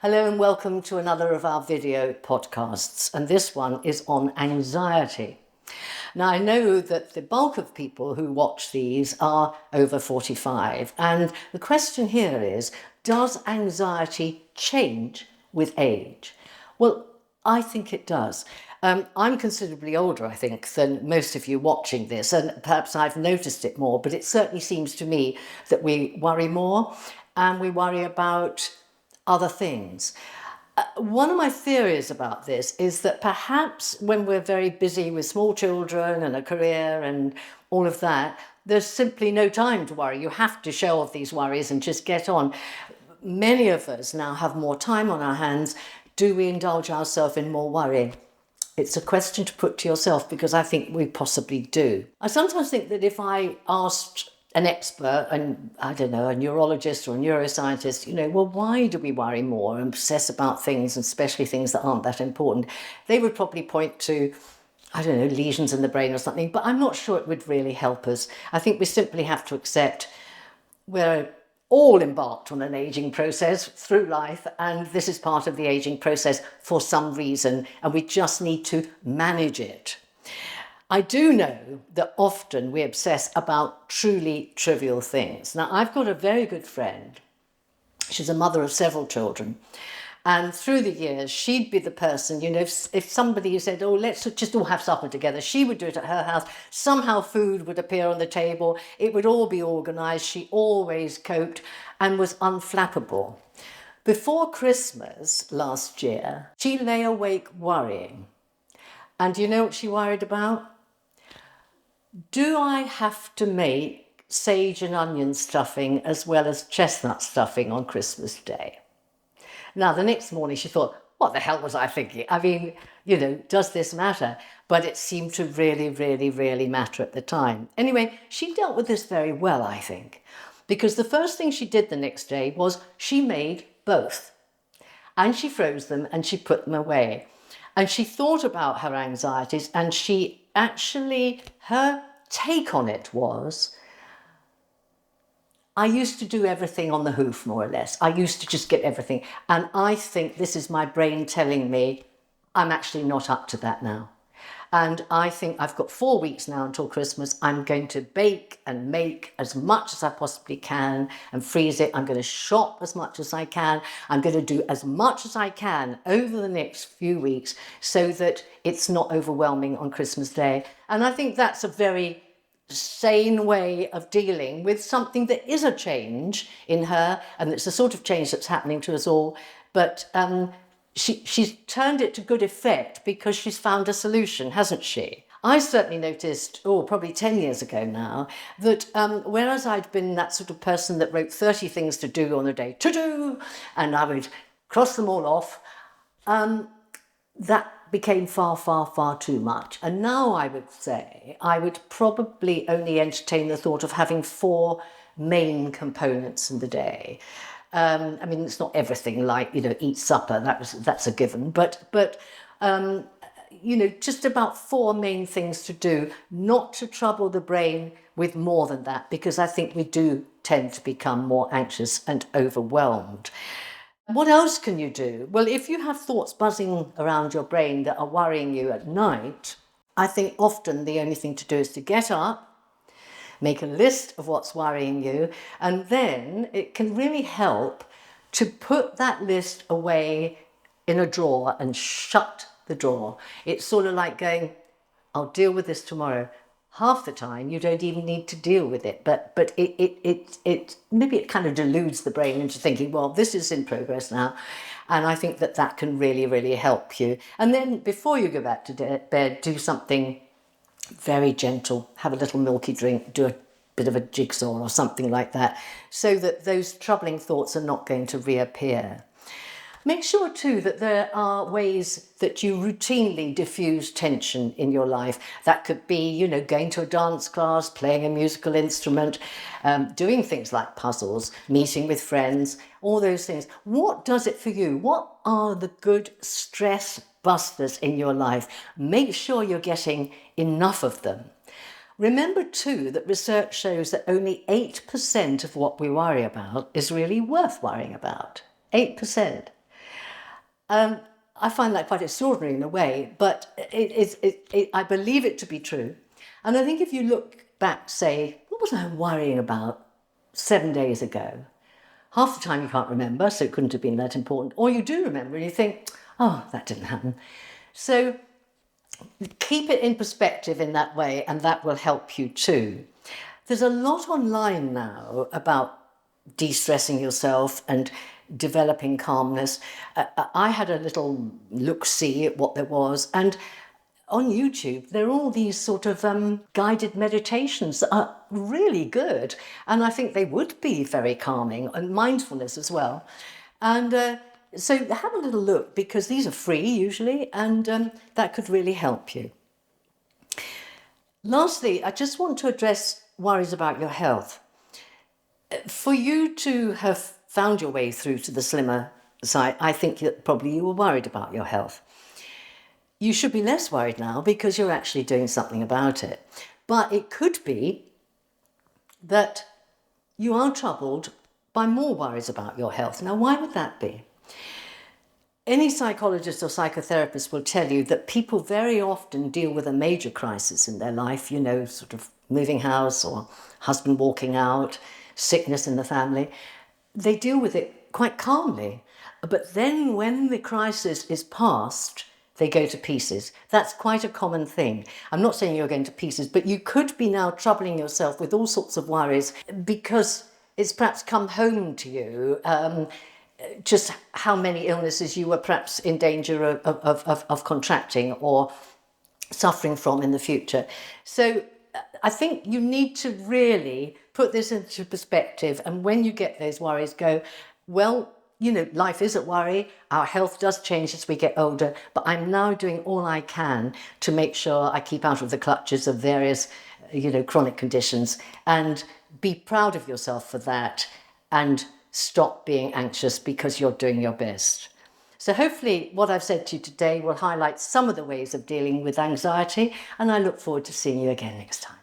Hello and welcome to another of our video podcasts, and this one is on anxiety. Now, I know that the bulk of people who watch these are over 45, and the question here is, does anxiety change with age? Well, I think it does. I'm considerably older, I think, than most of you watching this, and perhaps I've noticed it more, but it certainly seems to me that we worry more and we worry about other things. One of my theories about this is that perhaps when we're very busy with small children and a career and all of that, there's simply no time to worry. You have to shelve these worries and just get on. Many of us now have more time on our hands. Do we indulge ourselves in more worry? It's a question to put to yourself because I think we possibly do. I sometimes think that if I asked an expert, and I don't know, a neurologist or a neuroscientist, well, why do we worry more and obsess about things, and especially things that aren't that important? They would probably point to, I don't know, lesions in the brain or something, but I'm not sure it would really help us. I think we simply have to accept we're all embarked on an aging process through life, and this is part of the aging process for some reason, and we just need to manage it. I do know that often we obsess about truly trivial things. Now, I've got a very good friend. She's a mother of several children. And through the years, she'd be the person, if somebody said, oh, let's just all have supper together, she would do it at her house. Somehow food would appear on the table. It would all be organised. She always coped and was unflappable. Before Christmas last year, she lay awake worrying. And do you know what she worried about? Do I have to make sage and onion stuffing as well as chestnut stuffing on Christmas Day? Now, the next morning she thought, what the hell was I thinking? I mean, does this matter? But it seemed to really, really, really matter at the time. Anyway, she dealt with this very well, I think, because the first thing she did the next day was she made both. And she froze them and she put them away. And she thought about her anxieties, and her take on it was, I used to do everything on the hoof, more or less. I used to just get everything. And I think this is my brain telling me I'm actually not up to that now. And I think I've got 4 weeks now until Christmas. I'm going to bake and make as much as I possibly can and freeze it. I'm going to shop as much as I can. I'm going to do as much as I can over the next few weeks so that it's not overwhelming on Christmas Day. And I think that's a very sane way of dealing with something that is a change in her, and it's the sort of change that's happening to us all. But she's turned it to good effect because she's found a solution, hasn't she? I certainly noticed, probably 10 years ago now, that whereas I'd been that sort of person that wrote 30 things to do on a day, to do, and I would cross them all off, that became far, far, far too much. And now I would say I would probably only entertain the thought of having 4 main components in the day. I mean, it's not everything like, eat supper, that's a given, but just about 4 main things to do, not to trouble the brain with more than that, because I think we do tend to become more anxious and overwhelmed. What else can you do? Well, if you have thoughts buzzing around your brain that are worrying you at night, I think often the only thing to do is to get up, make a list of what's worrying you, and then it can really help to put that list away in a drawer and shut the drawer. It's sort of like going, I'll deal with this tomorrow. Half the time you don't even need to deal with it, but it maybe it kind of deludes the brain into thinking, well, this is in progress now, and I think that can really, really help you. And then before you go back to bed, do something very gentle, have a little milky drink, do a bit of a jigsaw or something like that, so that those troubling thoughts are not going to reappear. Make sure too that there are ways that you routinely diffuse tension in your life. That could be, going to a dance class, playing a musical instrument, doing things like puzzles, meeting with friends, all those things. What does it for you? What are the good stress busters in your life? Make sure you're getting enough of them. Remember too that research shows that only 8% of what we worry about is really worth worrying about. 8%. I find that quite extraordinary in a way, but I believe it to be true. And I think if you look back, say, what was I worrying about 7 days ago? Half the time you can't remember, so it couldn't have been that important. Or you do remember and you think, oh, that didn't happen. So keep it in perspective in that way, and that will help you too. There's a lot online now about de-stressing yourself and developing calmness. I had a little look-see at what there was, and on YouTube, there are all these sort of guided meditations that are really good. And I think they would be very calming, and mindfulness as well. And so have a little look, because these are free usually, and that could really help you. Lastly, I just want to address worries about your health. For you to have found your way through to the Slimmr site, I think that probably you were worried about your health. You should be less worried now because you're actually doing something about it. But it could be that you are troubled by more worries about your health. Now, why would that be? Any psychologist or psychotherapist will tell you that people very often deal with a major crisis in their life, sort of moving house or husband walking out, sickness in the family. They deal with it quite calmly. But then when the crisis is past, they go to pieces. That's quite a common thing. I'm not saying you're going to pieces, but you could be now troubling yourself with all sorts of worries because it's perhaps come home to you just how many illnesses you were perhaps in danger of contracting or suffering from in the future. So I think you need to really put this into perspective, and when you get those worries, go, well, life is a worry. Our health does change as we get older, but I'm now doing all I can to make sure I keep out of the clutches of various, chronic conditions, and be proud of yourself for that, and stop being anxious because you're doing your best. So hopefully what I've said to you today will highlight some of the ways of dealing with anxiety, and I look forward to seeing you again next time.